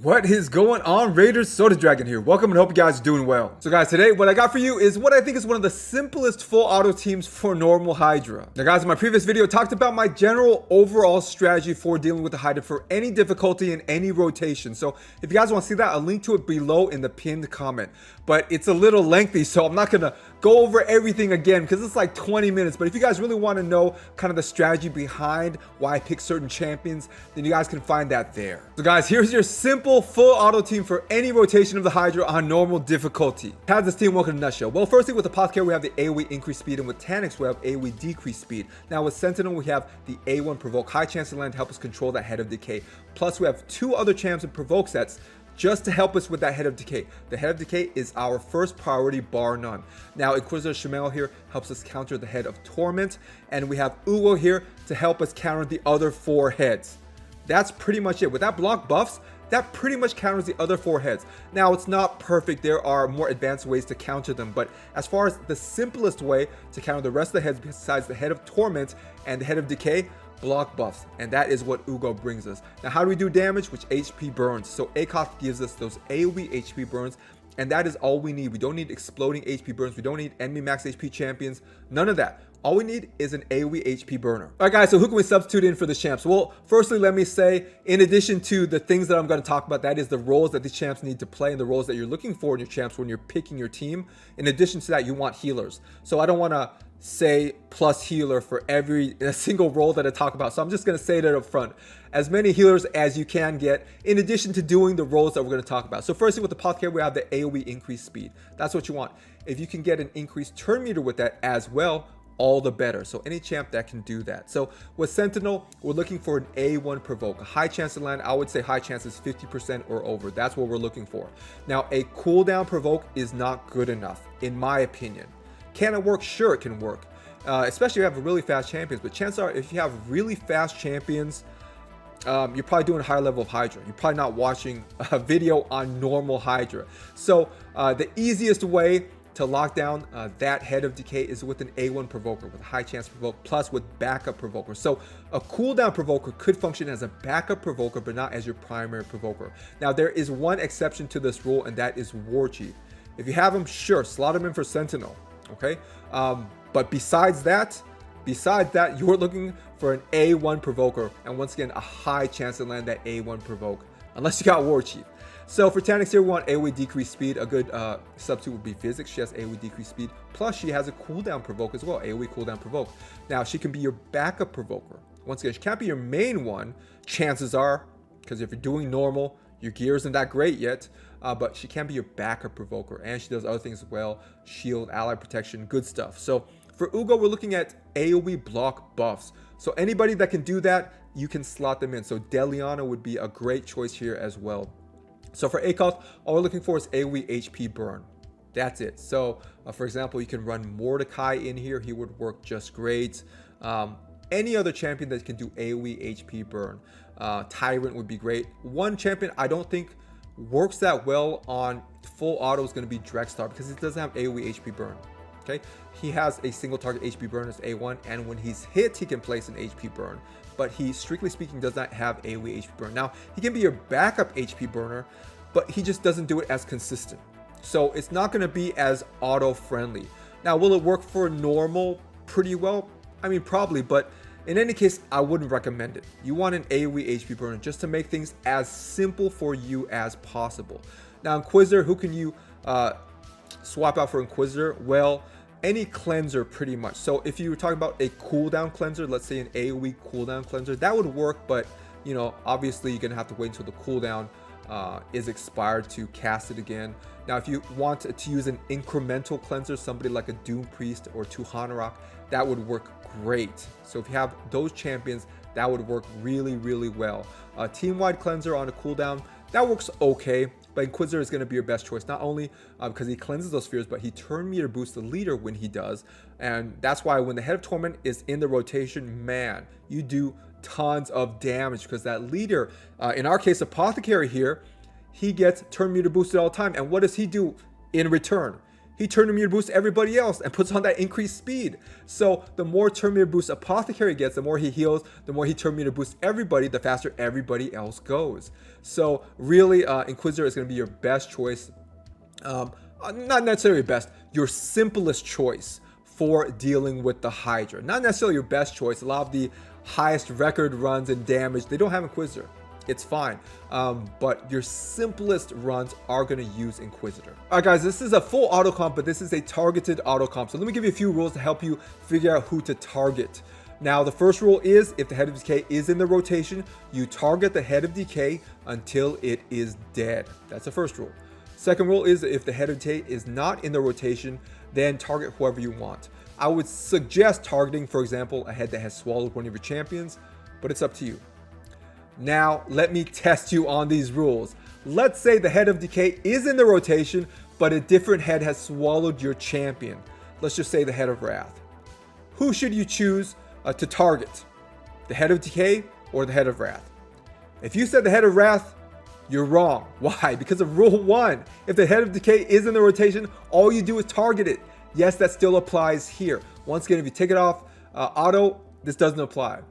What is going on, Raiders? Soda Dragon here. Welcome and hope you guys are doing well. So guys, today what I got for you is what I think is one of the simplest full auto teams for normal Hydra. Now guys, in my previous video, I talked about my general overall strategy for dealing with the Hydra for any difficulty in any rotation. So if you guys want to see that, I'll link to it below in the pinned comment. But it's a little lengthy, so I'm not gonna go over everything again because it's like 20 minutes. But if you guys really want to know kind of the strategy behind why I pick certain champions, then you guys can find that there. So guys, here's your simple full auto team for any rotation of the Hydra on normal difficulty. How does this team work in a nutshell? Well, firstly, with Apothecary, we have the AoE increased speed, and with Taniks, we have AoE decreased speed. Now with Sentinel, we have the A1 provoke, high chance to land to help us control that head of decay. Plus, we have two other champs and provoke sets just to help us with that head of decay. The head of decay is our first priority, bar none. Now Inquisitor Shamel here helps us counter the head of torment, and we have Ugo here to help us counter the other four heads. That's pretty much it. With that block buffs, that pretty much counters the other four heads. Now it's not perfect, there are more advanced ways to counter them, but as far as the simplest way to counter the rest of the heads besides the head of torment and the head of decay, block buffs, and that is what Ugo brings us. Now how do we do damage? Which HP burns. So Akoth gives us those AoE HP burns, and that is all we need. We don't need exploding HP burns, we don't need enemy max HP champions, none of that. All we need is an AoE HP burner. All right guys, so who can we substitute in for the champs? Well, firstly, let me say, in addition to the things that I'm going to talk about, that is the roles that these champs need to play and the roles that you're looking for in your champs when you're picking your team. In addition to that, you want healers. So I don't want to say plus healer for every single role that I talk about. So I'm just going to say that up front. As many healers as you can get, in addition to doing the roles that we're going to talk about. So firstly, with the Apothecary, we have the AoE increased speed. That's what you want. If you can get an increased turn meter with that as well, all the better. So any champ that can do that. So with Sentinel, we're looking for an A1 provoke, a high chance to land. I would say high chance is 50% or over. That's what we're looking for. Now a cooldown provoke is not good enough in my opinion. Can it work? Sure, it can work, especially if you have really fast champions, but chances are if you have really fast champions, you're probably doing a higher level of Hydra. You're probably not watching a video on normal Hydra. So the easiest way to lock down that head of decay is with an A1 provoker with a high chance provoke, plus with backup provoker. So a cooldown provoker could function as a backup provoker, but not as your primary provoker. Now there is one exception to this rule, and that is War Chief. If you have him, sure, slot him in for Sentinel, okay? But besides that, you're looking for an A1 provoker, and once again, a high chance to land that A1 provoke, unless you got War Chief. So for Taniks here, we want AoE decreased speed. A good substitute would be Physics. She has AoE decreased speed. Plus, she has a cooldown provoke as well, AoE cooldown provoke. Now, she can be your backup provoker. Once again, she can't be your main one, chances are, because if you're doing normal, your gear isn't that great yet. But she can be your backup provoker, and she does other things as well. Shield, ally protection, good stuff. So for Ugo, we're looking at AoE block buffs. So anybody that can do that, you can slot them in. So Deliana would be a great choice here as well. So for Akoth, all we're looking for is AoE HP burn. That's it. So for example, you can run Mordecai in here. He would work just great. Any other champion that can do AoE HP burn. Tyrant would be great. One champion I don't think works that well on full auto is going to be Drexstar because it doesn't have AoE HP burn. Okay, he has a single target HP burn as A1, and when he's hit, he can place an HP burn. But he, strictly speaking, does not have AoE HP burn. Now, he can be your backup HP burner, but he just doesn't do it as consistent. So it's not going to be as auto-friendly. Now, will it work for normal pretty well? I mean, probably, but in any case, I wouldn't recommend it. You want an AoE HP burner just to make things as simple for you as possible. Now, Inquisitor, who can you swap out for Inquisitor? Well, any cleanser pretty much. So if you were talking about a cooldown cleanser, let's say an AoE cooldown cleanser, that would work, but you know, obviously you're gonna have to wait until the cooldown is expired to cast it again. Now if you want to use an incremental cleanser, somebody like a Doom Priest or Tuhanarok, that would work great. So if you have those champions, that would work really, really well. Team-wide cleanser on a cooldown, that works okay. But Inquisitor is going to be your best choice, not only because he cleanses those spheres, but he turn meter boosts the leader when he does. And that's why when the Head of Torment is in the rotation, man, you do tons of damage because that leader, in our case, Apothecary here, he gets turn meter boosted all the time. And what does he do? In return, he turn meter boosts everybody else and puts on that increased speed. So the more turn meter boosts Apothecary gets, the more he heals, the more he turn meter boosts everybody, the faster everybody else goes. So really, Inquisitor is going to be your best choice. Not necessarily best, your simplest choice for dealing with the Hydra. Not necessarily your best choice. A lot of the highest record runs and damage, they don't have Inquisitor. It's fine. But your simplest runs are going to use Inquisitor. All right, guys, this is a full auto comp, but this is a targeted auto comp. So let me give you a few rules to help you figure out who to target. Now, the first rule is if the Head of Decay is in the rotation, you target the Head of Decay until it is dead. That's the first rule. Second rule is if the Head of Decay is not in the rotation, then target whoever you want. I would suggest targeting, for example, a head that has swallowed one of your champions, but it's up to you. Now, let me test you on these rules. Let's say the Head of Decay is in the rotation, but a different head has swallowed your champion. Let's just say the Head of Wrath. Who should you choose to target? The Head of Decay or the Head of Wrath? If you said the Head of Wrath, you're wrong. Why? Because of rule 1. If the Head of Decay is in the rotation, all you do is target it. Yes, that still applies here. Once again, if you take it off auto, this doesn't apply.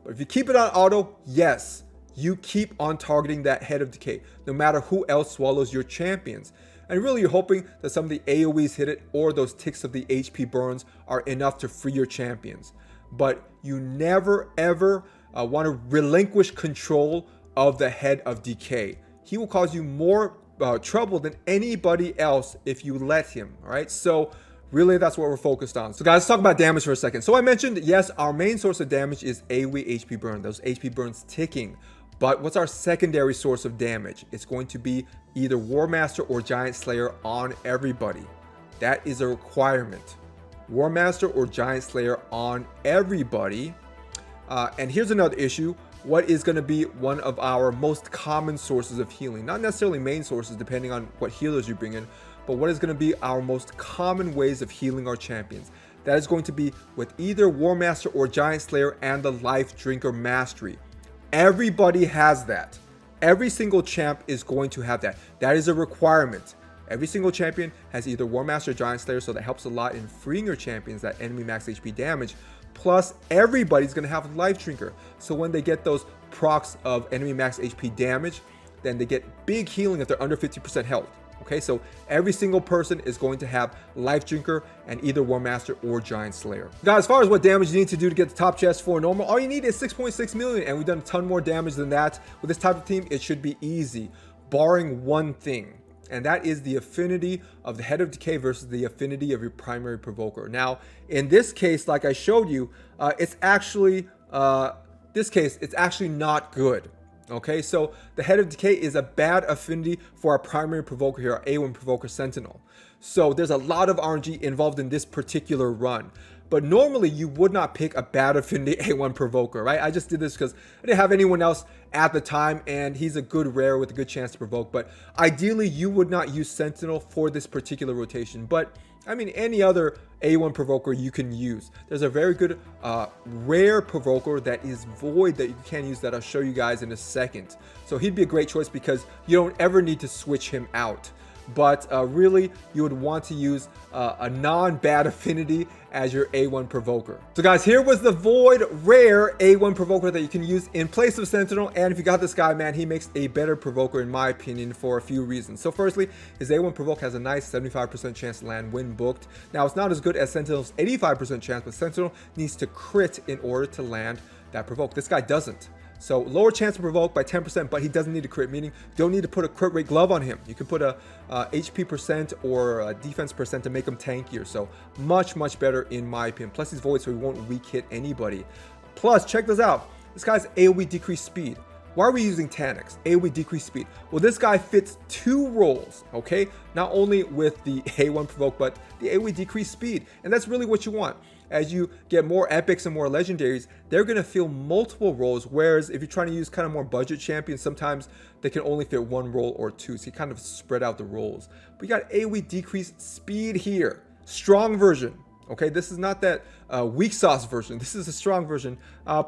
But if you keep it on auto, yes, you keep on targeting that Head of Decay, no matter who else swallows your champions. And really, you're hoping that some of the AoEs hit it or those ticks of the HP burns are enough to free your champions. But you never, ever want to relinquish control of the Head of Decay. He will cause you more trouble than anybody else if you let him. All right, so really that's what we're focused on. So guys, let's talk about damage for a second. So I mentioned, yes, our main source of damage is AoE HP burn, those HP burns ticking. But what's our secondary source of damage? It's going to be either War Master or Giant Slayer on everybody. That is a requirement. War Master or Giant Slayer on everybody. And here's another issue. What is going to be one of our most common sources of healing? Not necessarily main sources, depending on what healers you bring in, but what is going to be our most common ways of healing our champions? That is going to be with either War Master or Giant Slayer and the Life Drinker Mastery. Everybody has that. Every single champ is going to have that. That is a requirement. Every single champion has either War Master or Giant Slayer, so that helps a lot in freeing your champions that enemy max HP damage. Plus, everybody's going to have Life Drinker. So when they get those procs of enemy max HP damage, then they get big healing if they're under 50% health. Okay, so every single person is going to have Life Drinker and either War Master or Giant Slayer. Guys, as far as what damage you need to do to get the top chest for normal, all you need is 6.6 million, and we've done a ton more damage than that. With this type of team, it should be easy, barring one thing. And that is the affinity of the Head of Decay versus the affinity of your primary provoker. Now, in this case, like I showed you, it's actually not good. Okay, so the Head of Decay is a bad affinity for our primary provoker here, our A1 Provoker Sentinel. So there's a lot of RNG involved in this particular run. But normally you would not pick a bad affinity A1 Provoker, right? I just did this because I didn't have anyone else at the time, and he's a good rare with a good chance to provoke. But ideally, you would not use Sentinel for this particular rotation. But I mean, any other A1 Provoker you can use. There's a very good rare Provoker that is Void that you can use that I'll show you guys in a second. So he'd be a great choice because you don't ever need to switch him out. But really, you would want to use a non-bad affinity as your A1 Provoker. So guys, here was the Void rare A1 Provoker that you can use in place of Sentinel. And if you got this guy, man, he makes a better Provoker in my opinion for a few reasons. So firstly, his A1 Provoke has a nice 75% chance to land when booked. Now, it's not as good as Sentinel's 85% chance, but Sentinel needs to crit in order to land that Provoke. This guy doesn't. So lower chance to provoke by 10%, but he doesn't need a crit, meaning you don't need to put a crit rate glove on him. You can put a HP percent or a defense percent to make him tankier. So much better in my opinion. Plus he's void, so he won't weak hit anybody. Plus, check this out. This guy's AoE decreased speed. Why are we using Taniks? AoE decreased speed. Well, this guy fits two roles, okay? Not only with the A1 provoke, but the AoE decreased speed. And that's really what you want. As you get more epics and more legendaries, they're going to fill multiple roles. Whereas if you're trying to use kind of more budget champions, sometimes they can only fit one role or two. So you kind of spread out the roles. But you got AoE decreased speed here. Strong version. Okay, this is not that weak sauce version. This is a strong version.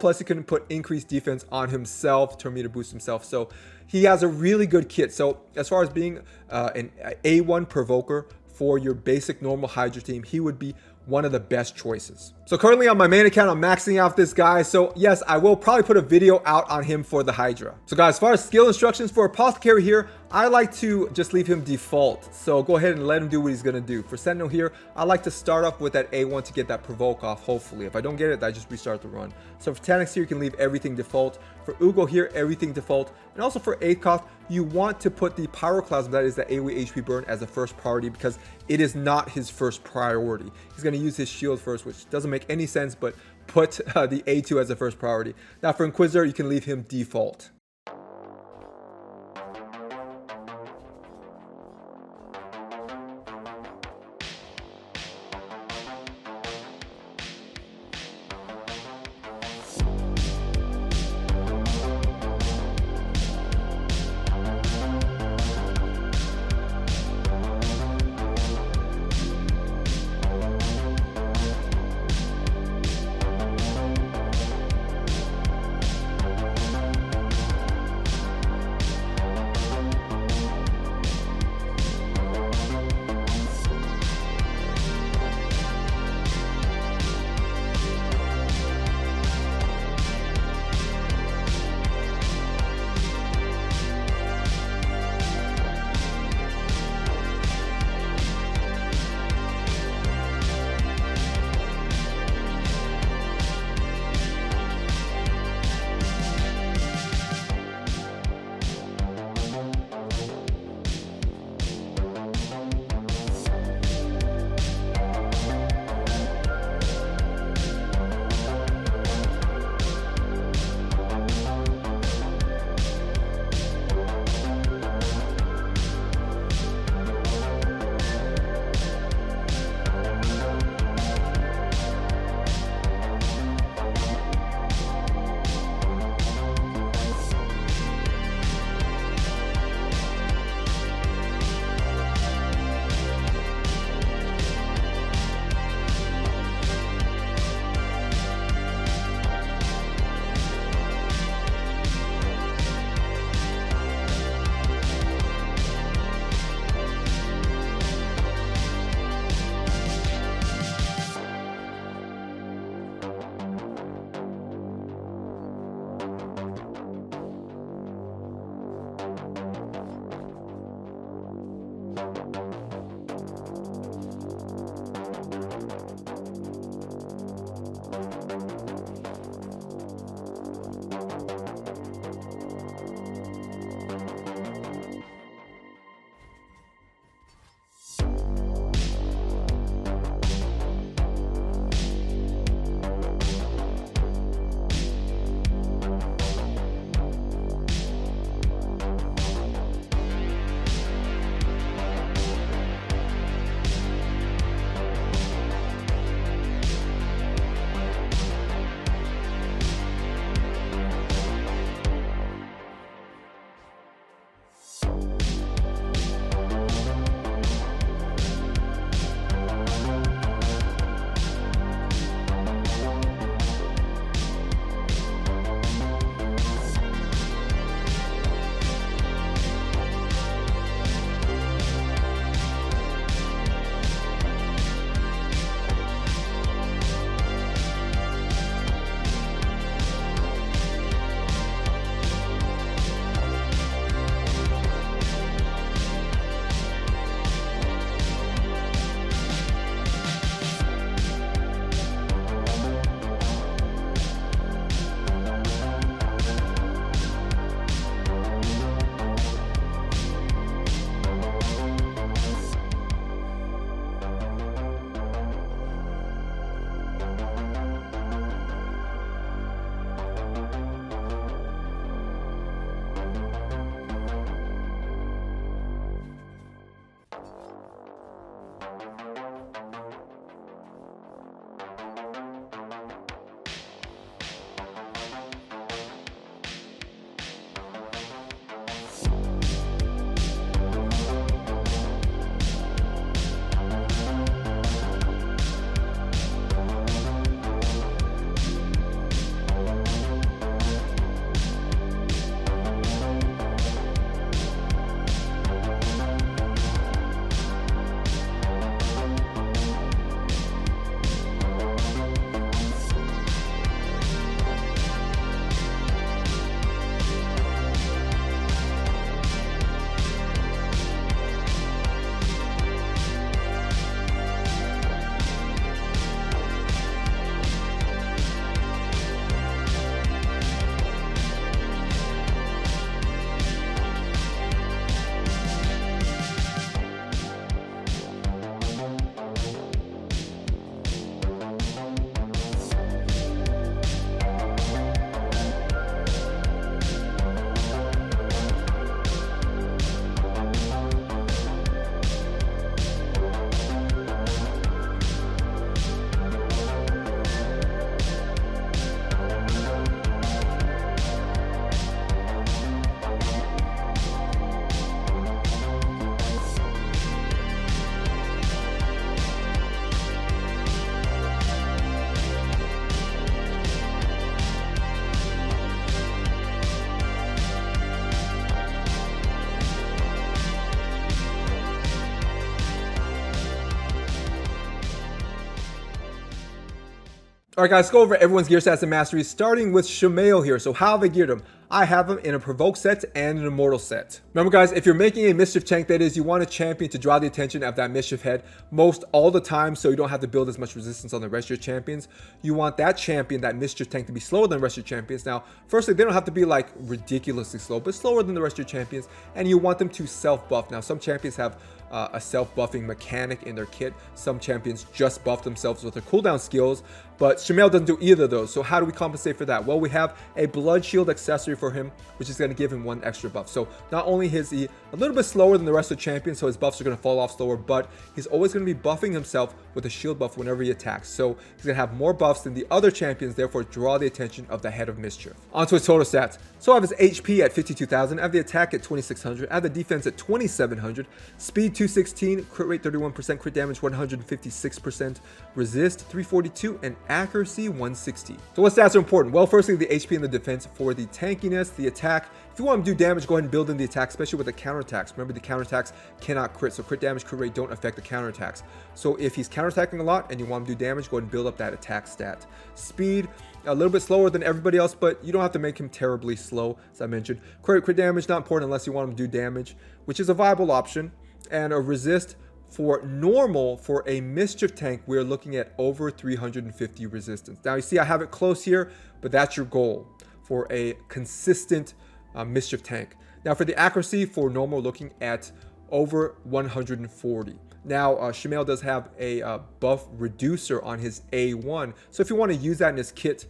Plus, he can put increased defense on himself, turn meter boost himself. So he has a really good kit. So as far as being an A1 provoker for your basic normal Hydra team, he would be one of the best choices. So currently on my main account, I'm maxing out this guy. So yes, I will probably put a video out on him for the Hydra. So guys, as far as skill instructions for Apothecary here, I like to just leave him default. So go ahead and let him do what he's gonna do. For Sentinel here, I like to start off with that A1 to get that provoke off, hopefully. If I don't get it, I just restart the run. So for Taniks here, you can leave everything default. For Ugo here, everything default. And also for Akoth, you want to put the Pyroclasm, that is the AoE HP burn, as a first priority because it is not his first priority. He's going to use his shield first, which doesn't make any sense, but put the A2 as a first priority. Now for Inquisitor, you can leave him default. All right, guys, let's go over everyone's gear stats and masteries, starting with Shamail here. So how have I geared him? I have him in a provoke set and an immortal set. Remember, guys, if you're making a mischief tank, that is, you want a champion to draw the attention of that mischief head most all the time, so you don't have to build as much resistance on the rest of your champions. You want that champion, that mischief tank, to be slower than the rest of your champions. Now, firstly, they don't have to be like ridiculously slow, but slower than the rest of your champions, and you want them to self-buff. Now, some champions have a self-buffing mechanic in their kit. Some champions just buff themselves with their cooldown skills, but Shamail doesn't do either of those. So how do we compensate for that? Well, we have a blood shield accessory for him, which is going to give him 1 extra buff. So not only is he a little bit slower than the rest of the champions, so his buffs are going to fall off slower, but he's always going to be buffing himself with a shield buff whenever he attacks. So he's going to have more buffs than the other champions, therefore draw the attention of the head of mischief. Onto his total stats. So I have his HP at 52,000, I have the attack at 2,600, I have the defense at 2,700, speed 216, crit rate 31%, crit damage 156%, resist 342, and accuracy 160. So what stats are important? Well, firstly, the HP and the defense. For the tankiness, the attack, if you want him to do damage, go ahead and build in the attack, especially with the counterattacks. Remember, the counterattacks cannot crit, so crit damage, crit rate don't affect the counterattacks. So if he's counterattacking a lot and you want him to do damage, go ahead and build up that attack stat. Speed, a little bit slower than everybody else, but you don't have to make him terribly slow, as I mentioned. Crit damage, not important unless you want him to do damage, which is a viable option. And a resist, for normal, for a mischief tank, we're looking at over 350 resistance. Now you see I have it close here, but that's your goal for a consistent mischief tank. Now for the accuracy, for normal, looking at over 140. Now Shamail does have a buff reducer on his A1, so if you want to use that in his kit,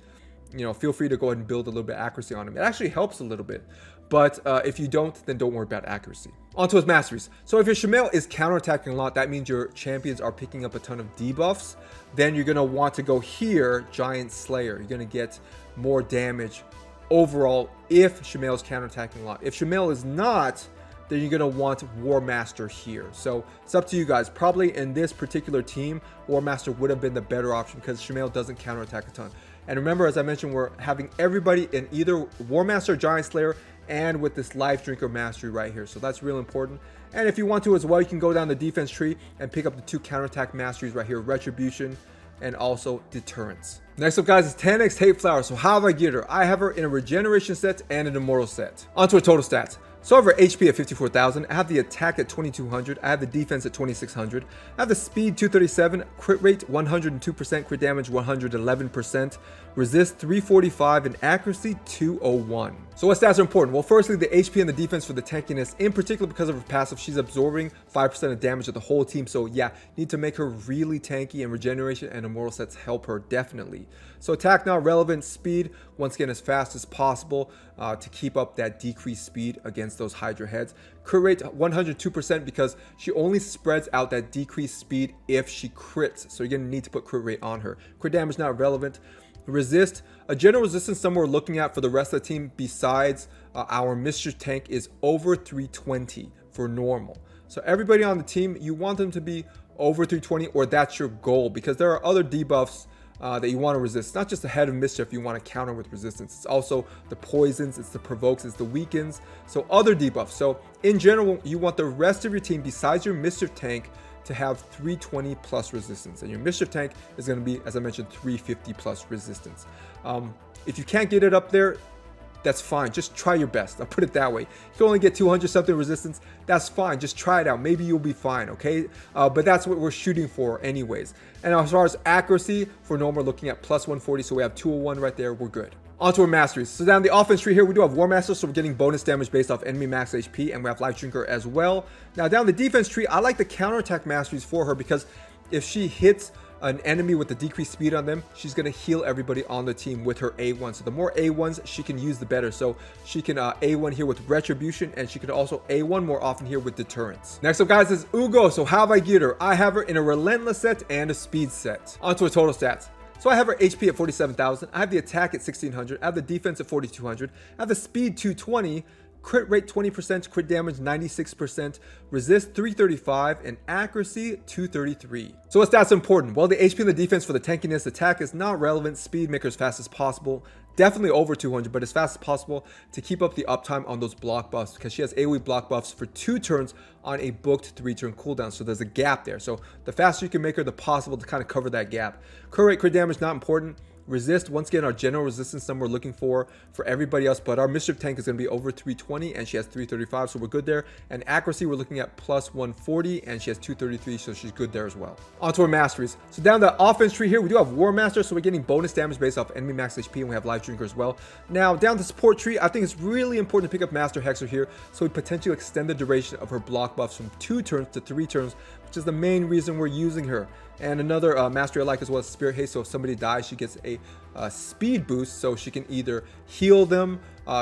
you know, feel free to go ahead and build a little bit of accuracy on him. It actually helps a little bit, but if you don't, then don't worry about accuracy. Onto his masteries. So if your Shamail is counterattacking a lot, that means your champions are picking up a ton of debuffs. Then you're going to want to go here, Giant Slayer. You're going to get more damage overall if Shamail is counterattacking a lot. If Shamail is not, then you're going to want War Master here. So it's up to you guys. Probably in this particular team, War Master would have been the better option because Shamail doesn't counterattack a ton. And remember, as I mentioned, we're having everybody in either War Master or Giant Slayer and with this Life Drinker mastery right here. So that's real important. And if you want to as well, you can go down the defense tree and pick up the 2 counterattack masteries right here, Retribution and also Deterrence. Next up, guys, is 10x Hate Flower. So how have I geared her? I have her in a regeneration set and an immortal set. Onto her total stats. So I have her HP at 54,000, I have the attack at 2,200, I have the defense at 2,600, I have the speed 237, crit rate 102%, crit damage 111%, resist 345, and accuracy 201. So what stats are important? Well, firstly, the HP and the defense for the tankiness, in particular because of her passive, she's absorbing 5% of damage of the whole team. So yeah, need to make her really tanky, and regeneration and immortal sets help her definitely. So attack not relevant, speed, once again, as fast as possible to keep up that decreased speed against those Hydra heads. Crit rate 102% because she only spreads out that decreased speed if she crits. So you're going to need to put crit rate on her. Crit damage not relevant. Resist, a general resistance number we're looking at for the rest of the team besides our mischief tank is over 320 for normal. So everybody on the team, you want them to be over 320, or that's your goal, because there are other debuffs that you want to resist. It's not just the head of mischief you want to counter with resistance. It's also the poisons, it's the provokes, it's the weakens, so other debuffs. So in general, you want the rest of your team besides your mischief tank to have 320 plus resistance, and your mischief tank is going to be, as I mentioned, 350 plus resistance. If you can't get it up there, that's fine. Just try your best. I'll put it that way. You can only get 200 something resistance. That's fine. Just try it out. Maybe you'll be fine. Okay. But that's what we're shooting for anyways. And as far as accuracy, for normal, looking at plus 140. So we have 201 right there. We're good. Onto our masteries. So down the offense tree here, we do have War Master, so we're getting bonus damage based off enemy max HP, and we have Life Drinker as well. Now down the defense tree, I like the counterattack masteries for her because if she hits an enemy with the decreased speed on them, she's going to heal everybody on the team with her A1. So the more A1s she can use, the better. So she can A1 here with Retribution, and she can also A1 more often here with Deterrence. Next up, guys, is Ugo. So how have I geared her? I have her in a Relentless set and a Speed set. Onto her total stats. So I have her HP at 47,000, I have the attack at 1,600, I have the defense at 4,200, I have the speed 220, crit rate 20%, crit damage 96%, resist 335, and accuracy 233. So what stats are important? Well, the HP and the defense for the tankiness, attack is not relevant, speed, make her as fast as possible, definitely over 200, but as fast as possible to keep up the uptime on those block buffs, because she has AoE block buffs for 2 turns on a booked 3-turn cooldown, so there's a gap there. So the faster you can make her, the possible to kind of cover that gap. Crit rate, crit damage, not important. Resist, once again, our general resistance number we're looking for everybody else, but our mischief tank is going to be over 320 and she has 335, so we're good there. And accuracy, we're looking at plus 140 and she has 233, so she's good there as well. On to our masteries. So down the offense tree here, we do have War Master, so we're getting bonus damage based off enemy max HP, and we have Life Drinker as well. Now down the support tree, I think it's really important to pick up Master Hexer here, so we potentially extend the duration of her block buffs from 2 turns to 3 turns, which is the main reason we're using her. And another mastery I like as well is Spirit Haste, so if somebody dies, she gets a speed boost, so she can either heal them,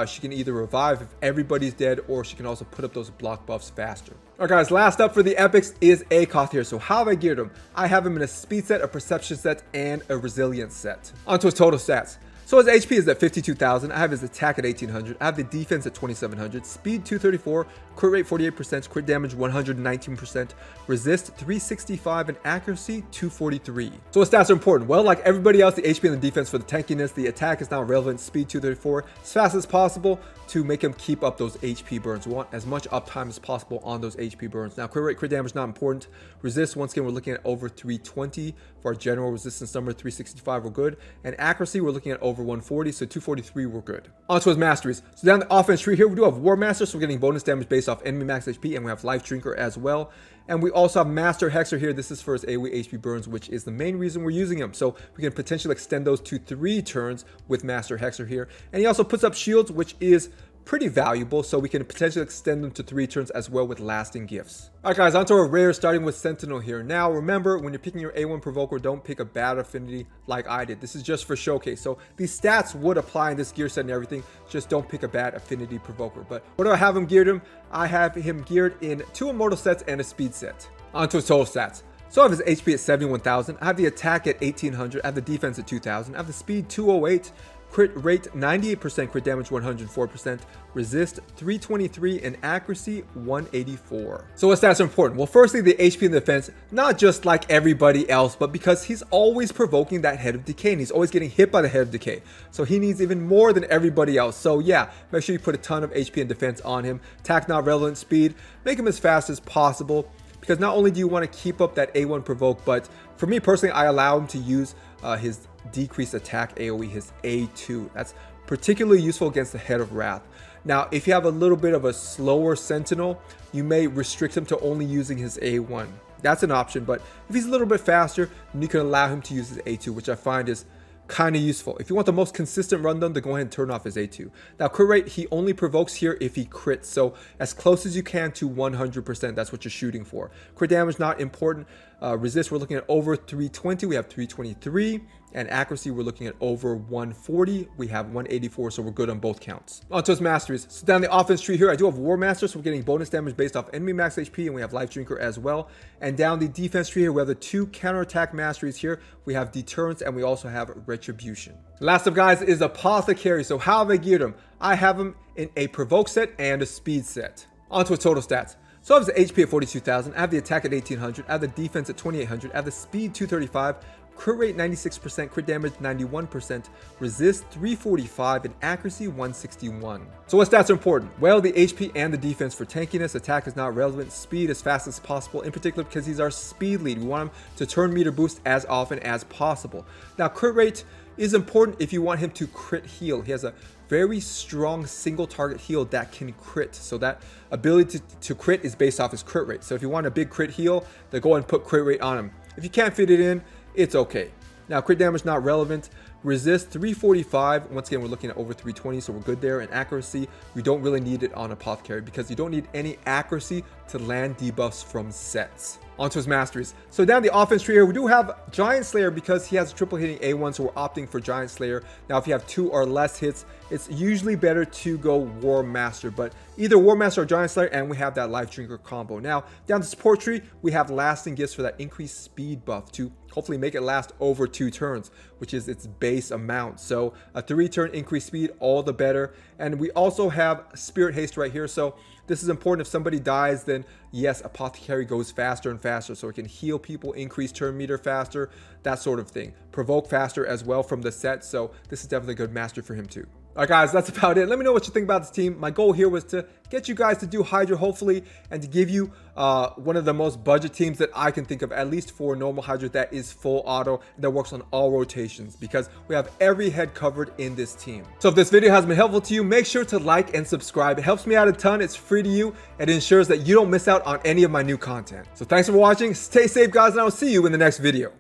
she can either revive if everybody's dead, or she can also put up those block buffs faster. Alright guys, last up for the epics is Akoth here. So how have I geared him? I have him in a speed set, a perception set, and a resilience set. Onto his total stats. So his HP is at 52,000, I have his attack at 1800, I have the defense at 2700, speed 234, crit rate 48%, crit damage 119%, resist 365, and accuracy 243. So his stats are important. Well, like everybody else, the HP and the defense for the tankiness, the attack is not relevant, speed 234, as fast as possible to make him keep up those HP burns. We want as much uptime as possible on those HP burns. Now crit rate, crit damage not important. Resist, once again, we're looking at over 320 for our general resistance number, 365 we're good. And accuracy, we're looking at over 140, so 243 we're good. On to his masteries. So down the offense tree here, we do have War Master, so we're getting bonus damage based off enemy max HP, and we have Life Drinker as well. And we also have Master Hexer here. This is for his AoE HP burns, which is the main reason we're using him. So we can potentially extend those to 3 turns with Master Hexer here. And he also puts up shields, which is pretty valuable, so we can potentially extend them to 3 turns as well with lasting gifts. Alright guys, onto our rare, starting with Sentinel here. Now remember, when you're picking your A1 Provoker, don't pick a bad affinity like I did. This is just for showcase, so these stats would apply in this gear set and everything, just don't pick a bad affinity Provoker. But what do I have him geared in? I have him geared in 2 immortal sets and a speed set. Onto his total stats. So I have his HP at 71,000, I have the attack at 1800, I have the defense at 2000, I have the speed 208, crit rate 98%, crit damage 104%, resist 323, and accuracy 184. So what stats are important? Well, firstly, the HP and defense, not just like everybody else, but because he's always provoking that Head of Decay, and he's always getting hit by the Head of Decay. So he needs even more than everybody else. So yeah, make sure you put a ton of HP and defense on him. Attack not relevant, speed, make him as fast as possible, because not only do you want to keep up that A1 provoke, but for me personally, I allow him to use his decreased attack AoE, his A2. That's particularly useful against the Head of Wrath. Now, if you have a little bit of a slower Sentinel, you may restrict him to only using his A1. That's an option, but if he's a little bit faster, then you can allow him to use his A2, which I find is kind of useful. If you want the most consistent rundown, then go ahead and turn off his A2. Now, crit rate, he only provokes here if he crits, so as close as you can to 100%, that's what you're shooting for. Crit damage, not important. Resist, we're looking at over 320, we have 323, and accuracy, we're looking at over 140, we have 184, so we're good on both counts. On to his masteries. So down the offense tree here, I do have War Master, so we're getting bonus damage based off enemy max HP, and we have Life Drinker as well. And down the defense tree here, we have the 2 counterattack masteries here. We have Deterrence, and we also have Retribution. Last up, guys, is Apothecary. So how have I geared him? I have him in a provoke set and a speed set. On to his total stats. So I have the HP at 42,000, I have the attack at 1800, I have the defense at 2800, I have the speed 235, crit rate 96%, crit damage 91%, resist 345, and accuracy 161. So what stats are important? Well, the HP and the defense for tankiness, attack is not relevant, speed as fast as possible, in particular because he's our speed lead. We want him to turn meter boost as often as possible. Now, crit rate is important if you want him to crit heal. He has a very strong single target heal that can crit, so that ability to crit is based off his crit rate. So if you want a big crit heal, then go ahead and put crit rate on him. If you can't fit it in, it's okay. Now, crit damage not relevant. Resist 345. Once again, we're looking at over 320, so we're good there. And accuracy, we don't really need it on Apothecary because you don't need any accuracy to land debuffs from sets. Onto his masteries. So down the offense tree here, we do have Giant Slayer because he has a triple hitting A1, so we're opting for Giant Slayer. Now, if you have 2 or less hits, it's usually better to go War Master, but either War Master or Giant Slayer, and we have that Life Drinker combo. Now, down the support tree, we have lasting gifts for that increased speed buff to hopefully make it last over 2 turns, which is its base amount. So a 3-turn increased speed, all the better. And we also have Spirit Haste right here. So this is important. If somebody dies, then yes, Apothecary goes faster and faster, so it can heal people, increase turn meter faster, that sort of thing. Provoke faster as well from the set, so this is definitely a good master for him too. Alright guys, that's about it. Let me know what you think about this team. My goal here was to get you guys to do Hydra, hopefully, and to give you one of the most budget teams that I can think of, at least for normal Hydra, that is full auto, and that works on all rotations, because we have every head covered in this team. So if this video has been helpful to you, make sure to like and subscribe. It helps me out a ton. It's free to you, and it ensures that you don't miss out on any of my new content. So thanks for watching. Stay safe, guys, and I will see you in the next video.